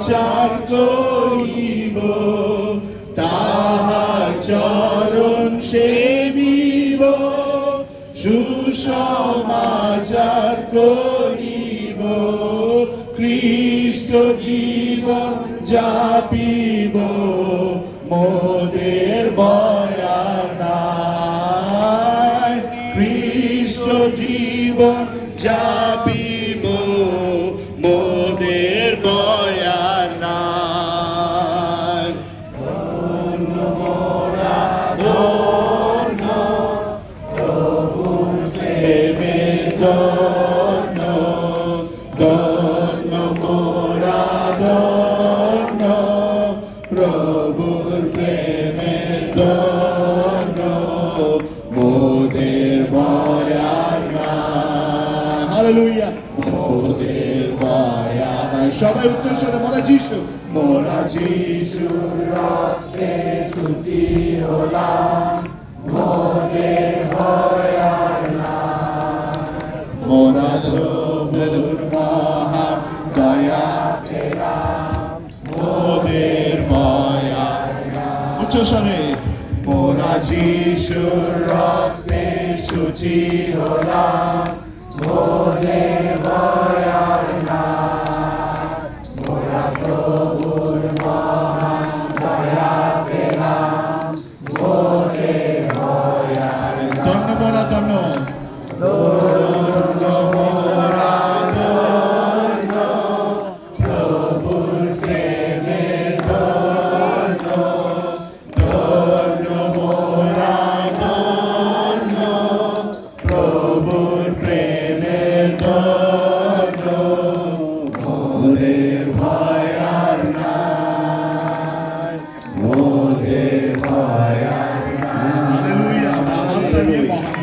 প্রচার করিব, তাহার চরণ সেবিব, সুসমাচার করিব, খ্রিস্ট জীবন যাপিব, মোদের বয়ার নাই। খ্রিস্ট জীবন যাপিব, মোদের বয়ার নাই। ধন্য মোরা ধন্য, প্রভুর প্রেমে ধন্য, ধন্য মোরা ধন্য, প্রভুর প্রেমে ধন্য, মোদের বয়ার নাই। হালেলুয়া। মোদের বয়ার নাই। সবাই উচ্চস্বরে মোরা যিশু, মোরা যিশুর রক্তে শুচি হলাম, মোদের বয়ার নাই। মোরা প্রভুর মহান দয়া পেলাম, মোদের বয়ার নাই। উচ্চস্বরে মোরা যিশুর রক্তে শুচি হলাম, মোদের বয়ার নাই। মোরা প্রভুর মহান দয়া পেলাম, মোদের বয়ার নাই। ধন্য মোরা ধন্য, ধন্য মোরা ধন্য, প্রভুর প্রেমে ধন্য, ধন্য মোরা ধন্য, প্রভুর প্রেমে ধন্য, মোদের